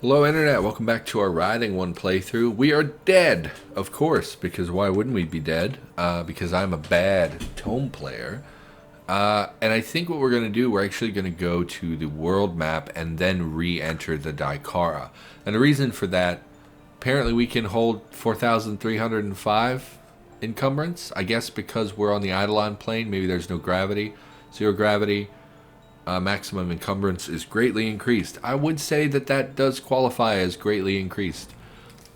Hello Internet, welcome back to our Riding One playthrough. We are dead, of course, because why wouldn't we be dead? Because I'm a bad ToME player. And I think what we're going to do, we're actually going to go to the world map and then re-enter the Daikara. And the reason for that, apparently we can hold 4,305 encumbrance. I guess because we're on the Eidolon plane, maybe there's no gravity, zero gravity. Maximum encumbrance is greatly increased. I would say that that does qualify as greatly increased.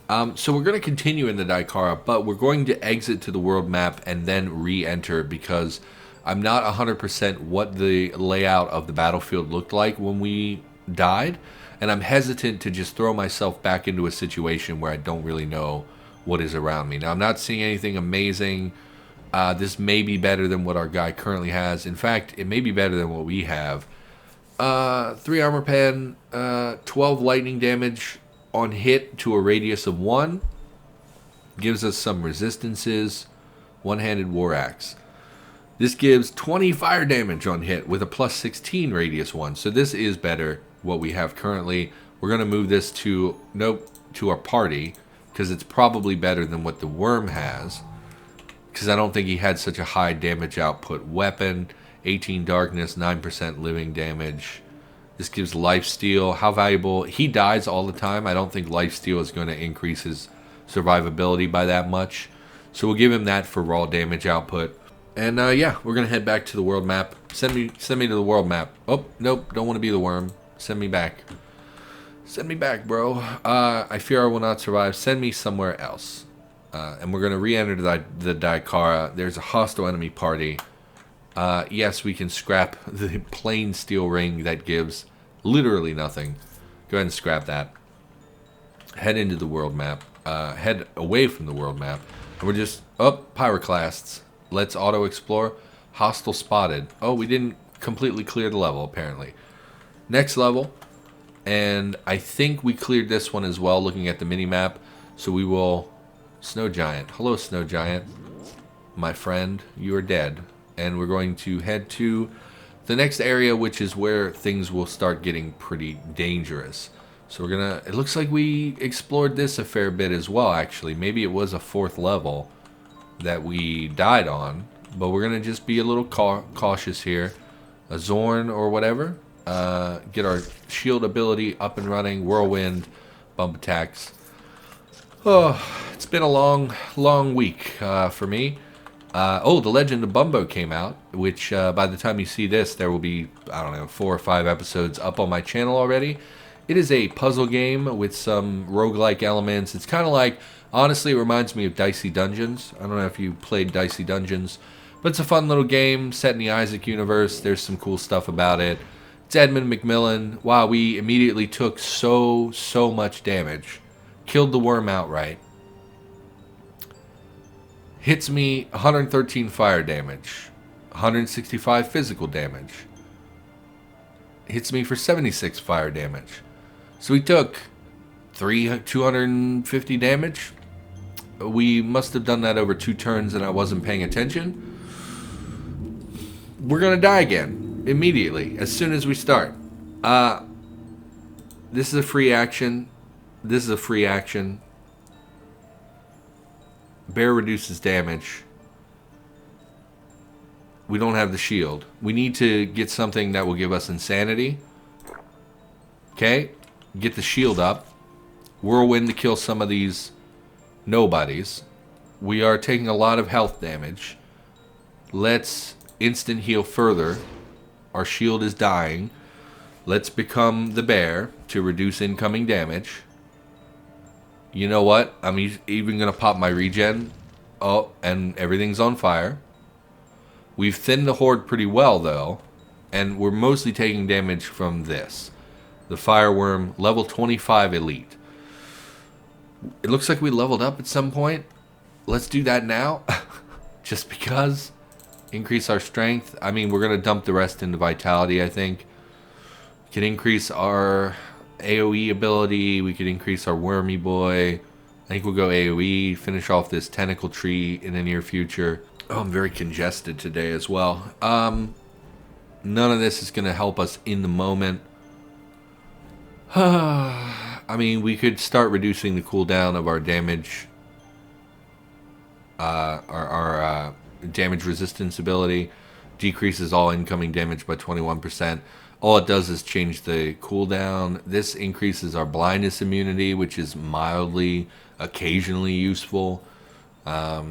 So we're going to continue in the Daikara, but we're going to exit to the world map and then re-enter because I'm not 100% what the layout of the battlefield looked like when we died, and I'm hesitant to just throw myself back into a situation where I don't really know what is around me. Now, I'm not seeing anything amazing. This may be better than what our guy currently has. In fact, it may be better than what we have. 3 armor pen, 12 lightning damage on hit to a radius of 1. Gives us some resistances. One-handed war axe. This gives 20 fire damage on hit with a plus 16 radius 1. So this is better what we have currently. We're going to move this to our party because it's probably better than what the worm has. Because I don't think he had such a high damage output weapon. 18 darkness, 9% living damage. This gives lifesteal. How valuable? He dies all the time. I don't think lifesteal is going to increase his survivability by that much. So we'll give him that for raw damage output. And yeah, we're going to head back to the world map. Send me to the world map. Oh, nope, don't want to be the worm. Send me back. Send me back, bro. I fear I will not survive. Send me somewhere else. And we're going to re-enter the Daikara. There's a hostile enemy party. Yes, we can scrap the plain steel ring that gives literally nothing. Go ahead and scrap that. Head into the world map. Head away from the world map. And we're just... Oh, pyroclasts. Let's auto-explore. Hostile spotted. Oh, we didn't completely clear the level, apparently. Next level. And I think we cleared this one as well, looking at the mini-map. So we will... Snow Giant. Hello, Snow Giant. My friend, you are dead. And we're going to head to the next area, which is where things will start getting pretty dangerous. So we're gonna... It looks like we explored this a fair bit as well, actually. Maybe it was a 4th level that we died on. But we're gonna just be a little cautious here. A Zorn or whatever. Get our shield ability up and running. Whirlwind. Bump attacks. Oh, it's been a long week for me. Oh, The Legend of Bumbo came out, which by the time you see this, there will be, I don't know, 4 or 5 episodes up on my channel already. It is a puzzle game with some roguelike elements. It's kind of like, honestly, it reminds me of Dicey Dungeons. I don't know if you played Dicey Dungeons, but it's a fun little game set in the Isaac universe. There's some cool stuff about it. It's Edmund McMillan. Wow, we immediately took so much damage. Killed the worm outright. Hits me 113 fire damage. 165 physical damage. Hits me for 76 fire damage. So we took 250 damage. We must have done that over 2 turns and I wasn't paying attention. We're going to die again. Immediately. As soon as we start. This is a free action. This is a free action. Bear reduces damage. We don't have the shield. We need to get something that will give us insanity. Okay. Get the shield up. Whirlwind to kill some of these nobodies. We are taking a lot of health damage. Let's instant heal further. Our shield is dying. Let's become the bear to reduce incoming damage. You know what? I'm even going to pop my regen. Oh, and everything's on fire. We've thinned the horde pretty well, though. And we're mostly taking damage from this. The fireworm, level 25 elite. It looks like we leveled up at some point. Let's do that now. Just because. Increase our strength. I mean, we're going to dump the rest into vitality, I think. Can increase our... AoE ability, we could increase our wormy boy. I think we'll go AoE, finish off this tentacle tree in the near future. Oh, I'm very congested today as well. None of this is going to help us in the moment. I'm I mean, we could start reducing the cooldown of our damage, our damage resistance ability. Decreases all incoming damage by 21%. All it does is change the cooldown. This increases our blindness immunity, which is mildly, occasionally useful. But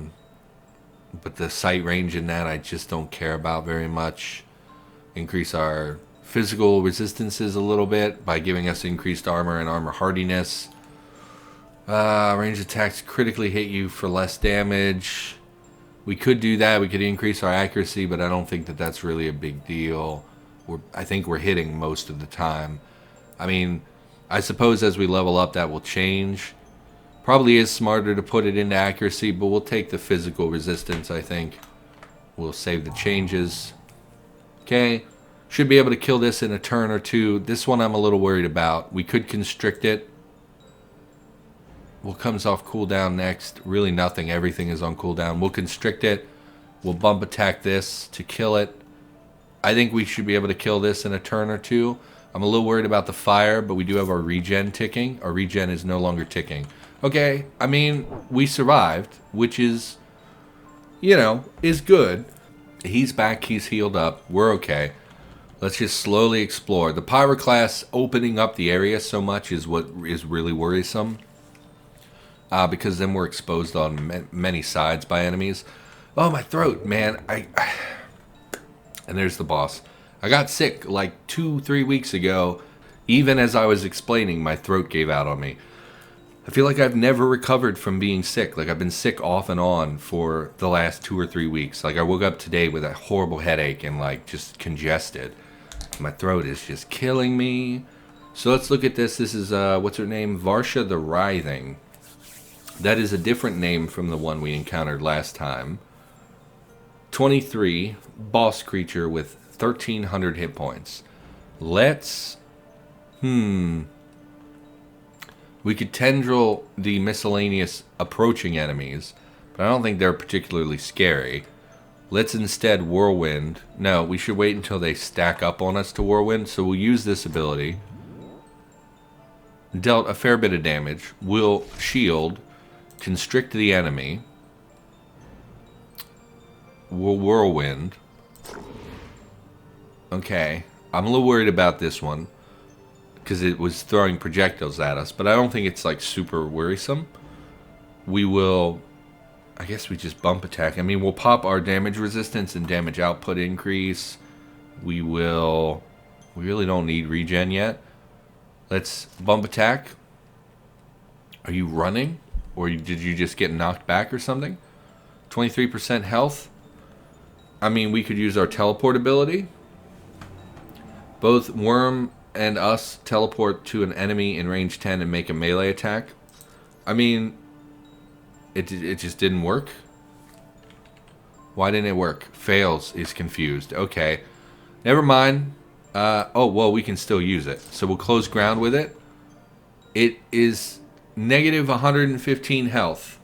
the sight range in that I just don't care about very much. Increase our physical resistances a little bit by giving us increased armor and armor hardiness. Range attacks critically hit you for less damage. We could do that. We could increase our accuracy, but I don't think that that's really a big deal. I think we're hitting most of the time. I mean, I suppose as we level up that will change. Probably is smarter to put it into accuracy, but we'll take the physical resistance, I think. We'll save the changes. Okay. Should be able to kill this in a turn or two. This one I'm a little worried about. We could constrict it. What comes off cooldown next? Really nothing. Everything is on cooldown. We'll constrict it. We'll bump attack this to kill it. I think we should be able to kill this in a turn or two. I'm a little worried about the fire, but we do have our regen ticking. Our regen is no longer ticking. Okay, I mean, we survived, which is, you know, is good. He's back. He's healed up. We're okay. Let's just slowly explore. The pyroclast opening up the area so much is what is really worrisome. Because then we're exposed on many sides by enemies. Oh, my throat, man. And there's the boss. I got sick like 2-3 weeks ago. Even as I was explaining, my throat gave out on me. I feel like I've never recovered from being sick. Like I've been sick off and on for the last 2 or 3 weeks. Like I woke up today with a horrible headache and like just congested. My throat is just killing me. So let's look at this. This is, what's her name? Varsha the Writhing. That is a different name from the one we encountered last time. 23, boss creature with 1,300 hit points. Let's... We could tendril the miscellaneous approaching enemies, but I don't think they're particularly scary. Let's instead whirlwind. No, we should wait until they stack up on us to whirlwind, so we'll use this ability. Dealt a fair bit of damage. We'll shield... constrict the enemy. We'll whirlwind. Okay. I'm a little worried about this one. Because it was throwing projectiles at us. But I don't think it's like super worrisome. We will... I guess we just bump attack. I mean, we'll pop our damage resistance and damage output increase. We will... We really don't need regen yet. Let's bump attack. Are you running? Or did you just get knocked back or something? 23% health. I mean, we could use our teleport ability. Both Worm and us teleport to an enemy in range 10 and make a melee attack. I mean, it just didn't work. Why didn't it work? Fails is confused. Okay. Never mind. Oh, well, we can still use it. So we'll close ground with it. It is... negative 115 health.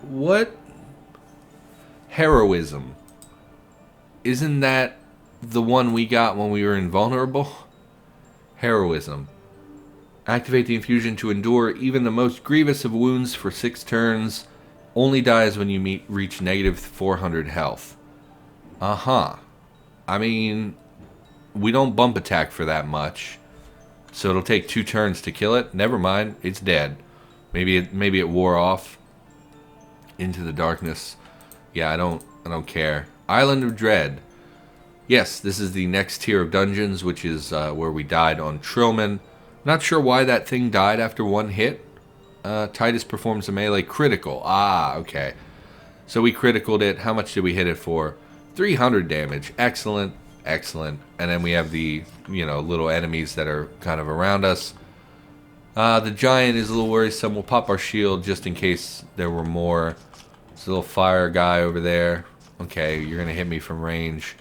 What? Heroism. Isn't that the one we got when we were invulnerable? Heroism. Activate the infusion to endure even the most grievous of wounds for 6 turns. Only dies when you reach negative 400 health. Uh-huh. I mean, we don't bump attack for that much. So it'll take 2 turns to kill it. Never mind, it's dead. Maybe it wore off into the darkness. Yeah, I don't care. Island of Dread. Yes, this is the next tier of dungeons, which is where we died on Trillman. Not sure why that thing died after 1 hit. Tidus performs a melee critical. Ah, okay. So we criticaled it. How much did we hit it for? 300 damage. Excellent. Excellent. And then we have the, little enemies that are kind of around us. The giant is a little worrisome. We'll pop our shield just in case there were more. There's a little fire guy over there. Okay, you're going to hit me from range.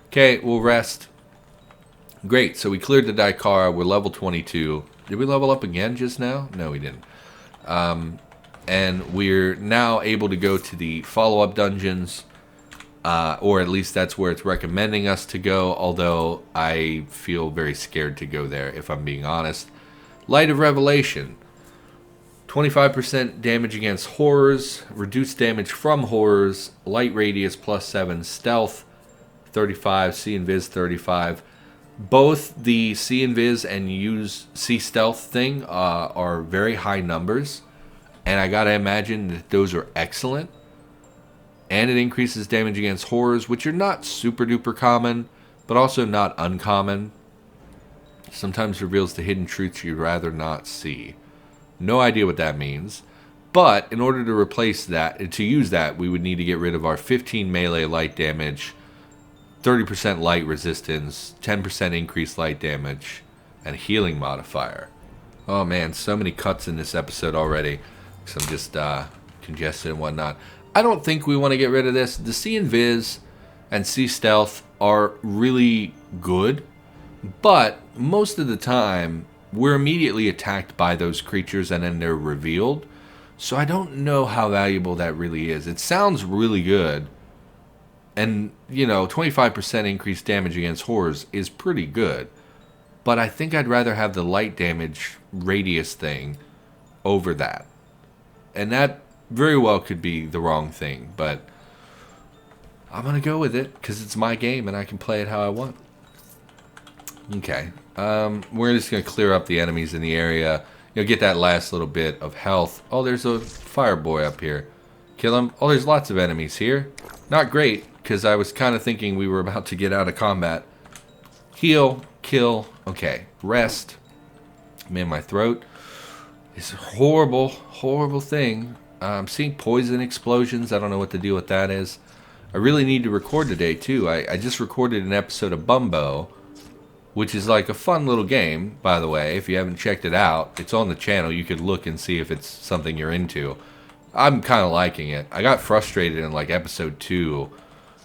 Okay, we'll rest. Great, so we cleared the Daikara. We're level 22. Did we level up again just now? No, we didn't. And we're now able to go to the follow-up dungeons. or at least that's where it's recommending us to go, although I feel very scared to go there, if I'm being honest. Light of Revelation. 25% damage against horrors, reduced damage from horrors, light radius +7, stealth 35, see invis 35. Both the see invis and use see stealth thing are very high numbers, and I gotta imagine that those are excellent. And it increases damage against horrors, which are not super duper common, but also not uncommon. Sometimes reveals the hidden truths you'd rather not see. No idea what that means. But in order to replace that, to use that, we would need to get rid of our 15 melee light damage, 30% light resistance, 10% increased light damage, and healing modifier. Oh man, so many cuts in this episode already. Because I'm just congested and whatnot. I don't think we want to get rid of this. The see invis and see stealth are really good. But most of the time, we're immediately attacked by those creatures and then they're revealed. So I don't know how valuable that really is. It sounds really good. And, 25% increased damage against horrors is pretty good. But I think I'd rather have the light damage radius thing over that. And that very well could be the wrong thing. But I'm going to go with it because it's my game and I can play it how I want. Okay. We're just going to clear up the enemies in the area. Get that last little bit of health. Oh, there's a fire boy up here. Kill him. Oh, there's lots of enemies here. Not great. Because I was kind of thinking we were about to get out of combat. Heal, kill, okay, rest. Man, my throat is a horrible, horrible thing. I'm seeing poison explosions. I don't know what the deal with that is. I really need to record today, too. I just recorded an episode of Bumbo, which is like a fun little game, by the way. If you haven't checked it out, it's on the channel. You could look and see if it's something you're into. I'm kind of liking it. I got frustrated in like episode 2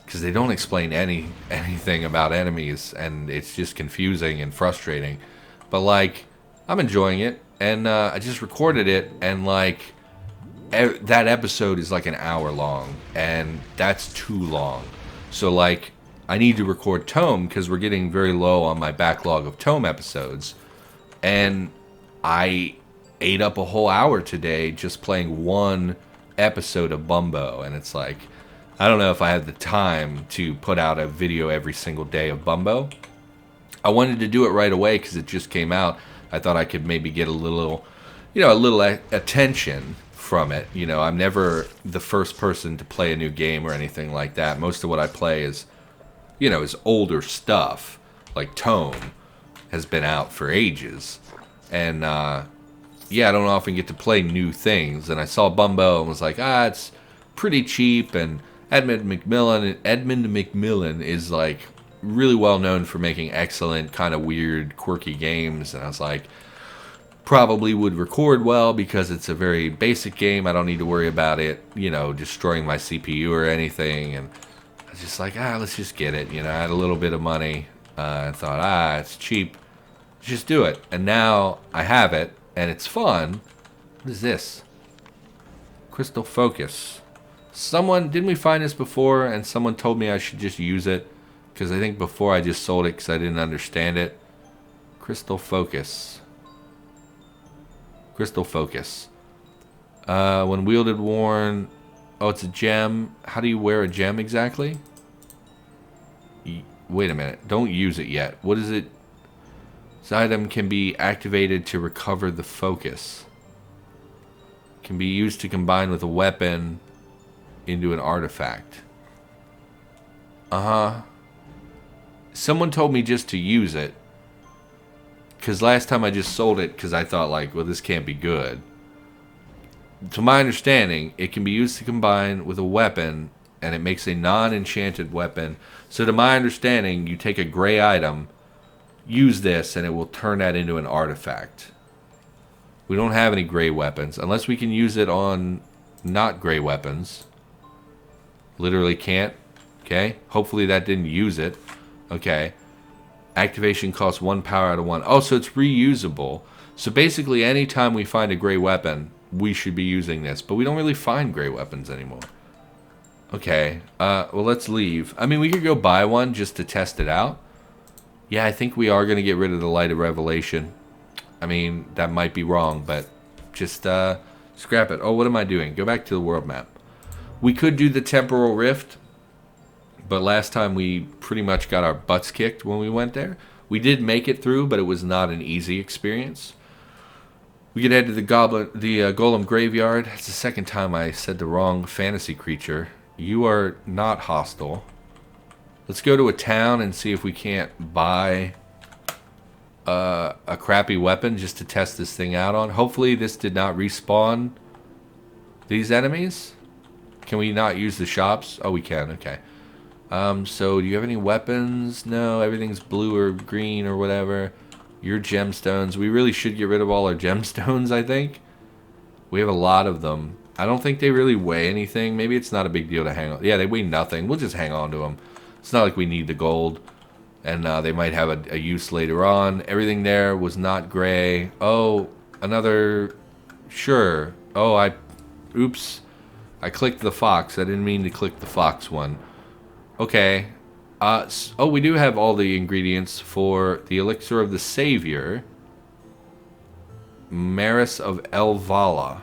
because they don't explain anything about enemies, and it's just confusing and frustrating. But like, I'm enjoying it, and I just recorded it, and like, that episode is like an hour long, and that's too long. So like, I need to record ToME because we're getting very low on my backlog of ToME episodes, and I ate up a whole hour today just playing one episode of Bumbo, and it's like, I don't know if I have the time to put out a video every single day of Bumbo. I wanted to do it right away because it just came out. I thought I could maybe get a little attention from it. I'm never the first person to play a new game or anything like that. Most of what I play is, is older stuff. Like ToME has been out for ages. And, I don't often get to play new things. And I saw Bumbo and was like, it's pretty cheap, and Edmund McMillan is like really well known for making excellent kind of weird quirky games, and I was like, probably would record well because it's a very basic game. I don't need to worry about it destroying my CPU or anything. And I was just like, let's just get it. I had a little bit of money. I thought, it's cheap, just do it. And now I have it and it's fun. What is this? Crystal Focus. Didn't we find this before and someone told me I should just use it? Because I think before I just sold it because I didn't understand it. Crystal Focus. Crystal Focus. When wielded, worn. Oh, it's a gem. How do you wear a gem exactly? Wait a minute. Don't use it yet. What is it? This item can be activated to recover the focus. Can be used to combine with a weapon into an artifact. Someone told me just to use it. Because last time I just sold it because I thought like, well, this can't be good. To my understanding, it can be used to combine with a weapon, and it makes a non-enchanted weapon. So to my understanding, you take a gray item, use this, and it will turn that into an artifact. We don't have any gray weapons, unless we can use it on not gray weapons. Literally can't. Okay. Hopefully that didn't use it. Okay. Activation costs 1 power out of 1. Oh, so it's reusable. So basically anytime we find a gray weapon, we should be using this. But we don't really find gray weapons anymore. Okay. Well, let's leave. I mean, we could go buy one just to test it out. Yeah, I think we are going to get rid of the Light of Revelation. I mean, that might be wrong, but just scrap it. Oh, what am I doing? Go back to the world map. We could do the Temporal Rift, but last time we pretty much got our butts kicked when we went there. We did make it through, but it was not an easy experience. We could head to the Golem Graveyard. It's the second time I said the wrong fantasy creature. You are not hostile. Let's go to a town and see if we can't buy a crappy weapon just to test this thing out on. Hopefully this did not respawn these enemies. Can we not use the shops? Oh, we can. Okay. So do you have any weapons? No, everything's blue or green or whatever. Your gemstones. We really should get rid of all our gemstones, I think. We have a lot of them. I don't think they really weigh anything. Maybe it's not a big deal to hang on. Yeah, they weigh nothing. We'll just hang on to them. It's not like we need the gold. And they might have a use later on. Everything there was not gray. Oh, another... Sure. Oh, oops. I clicked the fox. I didn't mean to click the fox one. Okay. Oh, we do have all the ingredients for the Elixir of the Savior. Maris of Elvala.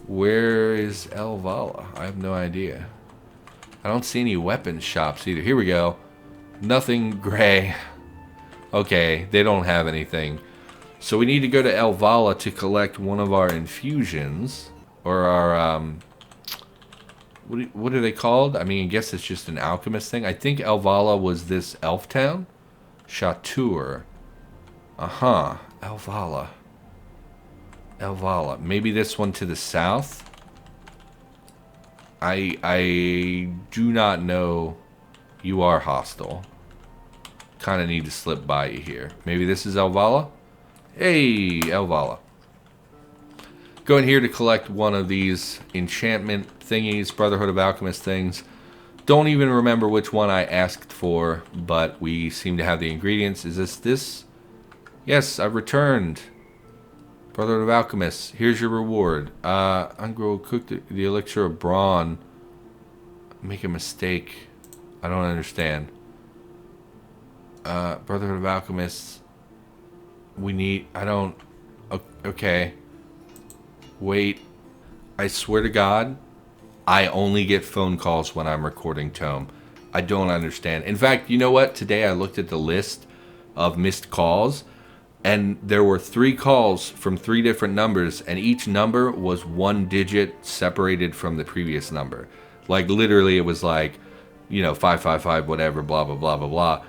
Where is Elvala? I have no idea. I don't see any weapons shops either. Here we go. Nothing gray. Okay, they don't have anything. So we need to go to Elvala to collect one of our infusions. Or our, what are they called? I mean, I guess it's just an alchemist thing. I think Elvala was this elf town. Chatur. Uh-huh. Elvala. Elvala. Maybe this one to the south? I do not know. You are hostile. Kind of need to slip by you here. Maybe this is Elvala? Hey, Elvala. Going here to collect one of these enchantment thingies, Brotherhood of Alchemists things. Don't even remember which one I asked for, but we seem to have the ingredients. Is this? Yes, I've returned. Brotherhood of Alchemists, here's your reward. Ungrow, cook the elixir of brawn. Make a mistake. I don't understand. Brotherhood of Alchemists. We need, okay. Wait. I swear to God, I only get phone calls when I'm recording ToME. I don't understand. In fact, you know what? Today I looked at the list of missed calls, and there were 3 calls from 3 different numbers, and each number was 1 digit separated from the previous number. Like, literally, it was like, 555, whatever, blah, blah, blah, blah, blah.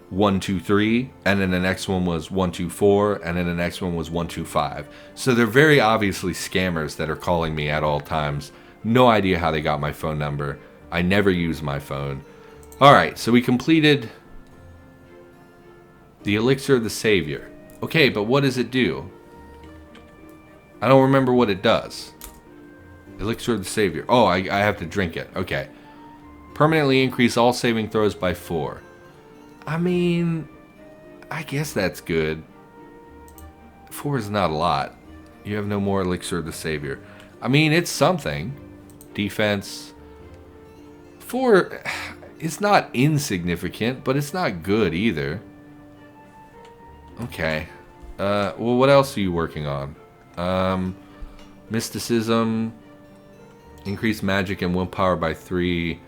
123, and then the next one was 124, and then the next one was 125. So they're very obviously scammers that are calling me at all times. No idea how they got my phone number. I never use my phone. Alright, so we completed the Elixir of the Savior. Okay, but what does it do? I don't remember what it does. Elixir of the Savior. Oh, I have to drink it. Okay. Permanently increase all saving throws by 4. I mean, I guess that's good. 4 is not a lot. You have no more Elixir of the Savior. I mean, it's something. Defense. 4 is not insignificant, but it's not good either. Okay. Well, what else are you working on? Mysticism. Increase magic and willpower by 3.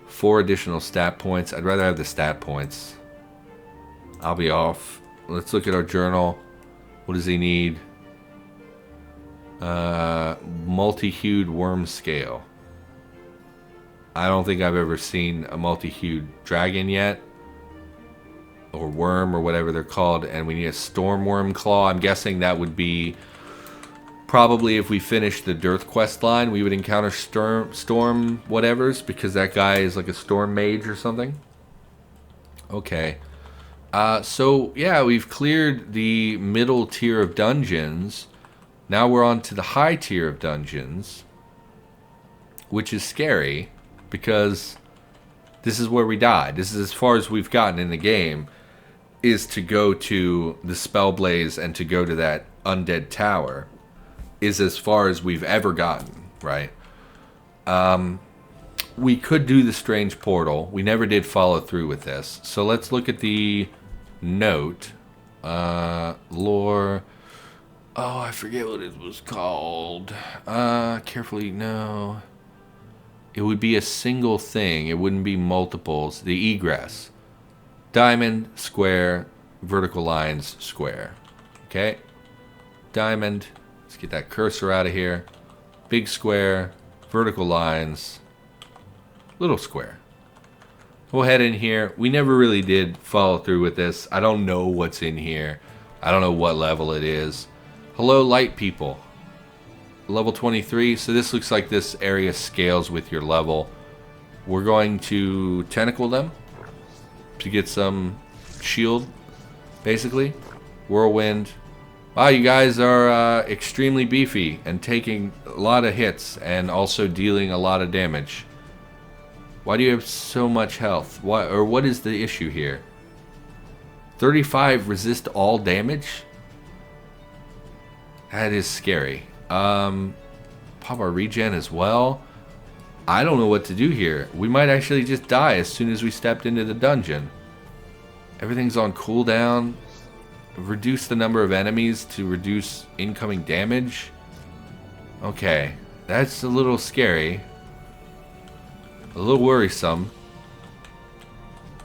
4 additional stat points. I'd rather have the stat points. I'll be off. Let's look at our journal. What does he need? Multi-hued worm scale. I don't think I've ever seen a multi-hued dragon yet. Or worm, or whatever they're called. And we need a storm worm claw. I'm guessing that would be... Probably if we finish the Dearth quest line, we would encounter storm whatevers, because that guy is like a storm mage or something. Okay. So, yeah, we've cleared the middle tier of dungeons. Now we're on to the high tier of dungeons, which is scary, because this is where we died. This is as far as we've gotten in the game, is to go to the Spellblaze and to go to that undead tower. Is as far as we've ever gotten, right? we could do the strange portal. We never did follow through with this. So let's look at the note. Lore. Oh, I forget what it was called. Carefully, no. It would be a single thing. It wouldn't be multiples. The egress. Diamond, square, vertical lines, square. Okay. Diamond. Let's get that cursor out of here. Big square, vertical lines, little square. We'll head in here. We never really did follow through with this. I don't know what's in here. I don't know what level it is. Hello, light people. Level 23. So this looks like this area scales with your level. We're going to tentacle them to get some shield, basically. Whirlwind. Wow, you guys are extremely beefy and taking a lot of hits and also dealing a lot of damage. Why do you have so much health? What is the issue here? 35 resist all damage? That is scary. Pop our regen as well. I don't know what to do here. We might actually just die as soon as we stepped into the dungeon. Everything's on cooldown. Reduce the number of enemies to reduce incoming damage. Okay, that's a little scary. A little worrisome.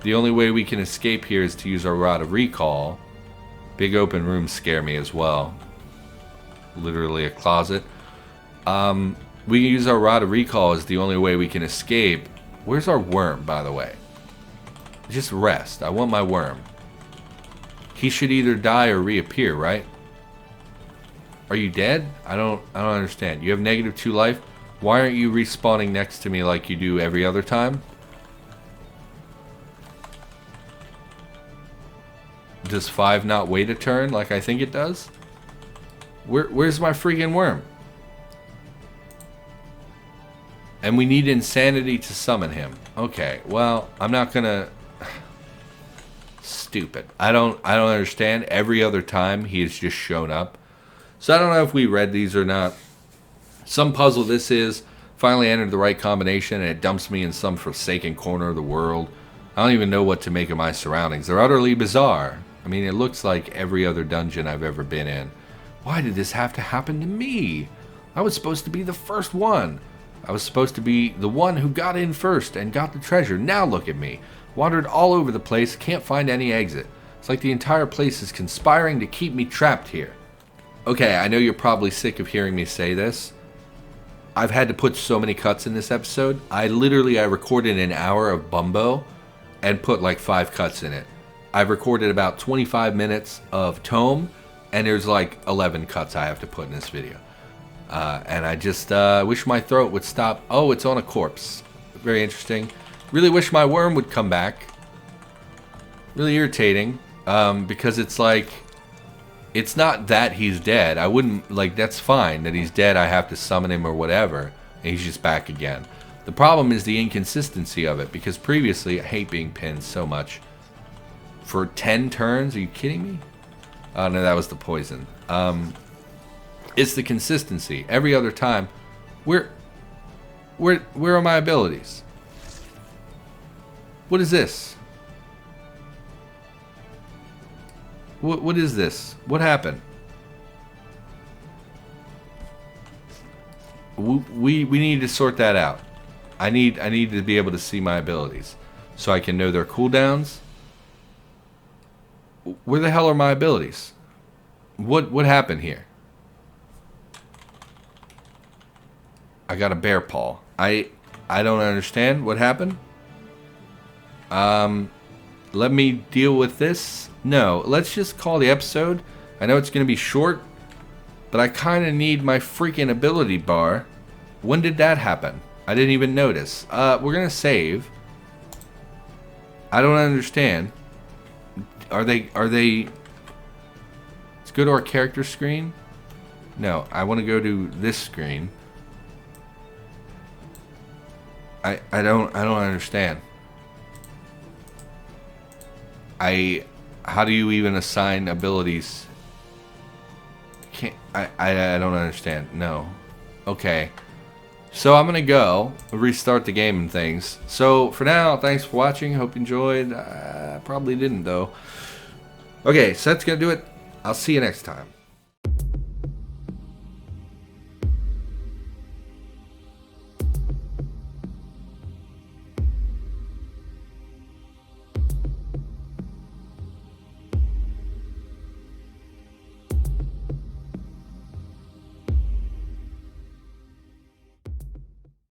The only way we can escape here is to use our Rod of Recall. Big open rooms scare me as well. Literally a closet. We can use our Rod of Recall as the only way we can escape. Where's our worm, by the way? Just rest. I want my worm. He should either die or reappear, right? Are you dead? I don't understand. You have -2 life. Why aren't you respawning next to me like you do every other time? Does 5 not wait a turn like I think it does? Where's my freaking worm? And we need insanity to summon him. Okay, well, I'm not gonna... Stupid. I don't understand. Every other time he has just shown up. So I don't know if we read these or not. Some puzzle this is. Finally entered the right combination and it dumps me in some forsaken corner of the world. I don't even know what to make of my surroundings. They're utterly bizarre. I mean, it looks like every other dungeon I've ever been in. Why did this have to happen to me? I was supposed to be the first one. I was supposed to be the one who got in first and got the treasure. Now look at me. Wandered all over the place, can't find any exit. It's like the entire place is conspiring to keep me trapped here. Okay, I know you're probably sick of hearing me say this. I've had to put so many cuts in this episode. I recorded an hour of Bumbo and put like 5 cuts in it. I've recorded about 25 minutes of ToME and there's like 11 cuts I have to put in this video. And I just wish my throat would stop. Oh, it's on a corpse. Very interesting. Really wish my worm would come back. Really irritating. Because it's like, it's not that he's dead. I wouldn't, like, that's fine that he's dead. I have to summon him or whatever. And he's just back again. The problem is the inconsistency of it. Because previously, I hate being pinned so much. For 10 turns? Are you kidding me? Oh, no, that was the poison. It's the consistency. Every other time, where are my abilities? What is this? What is this? What happened? We need to sort that out. I need to be able to see my abilities so I can know their cooldowns. Where the hell are my abilities? What happened here? I got a bear paw. I don't understand what happened. Let me deal with this. No, let's just call the episode. I know it's going to be short, but I kind of need my freaking ability bar. When did that happen? I didn't even notice. We're going to save. I don't understand. Are they... Let's go to our character screen. No, I want to go to this screen. I don't understand. How do you even assign abilities? I don't understand. No. Okay. So I'm going to go restart the game and things. So for now, thanks for watching. Hope you enjoyed. Probably didn't, though. Okay, so that's going to do it. I'll see you next time.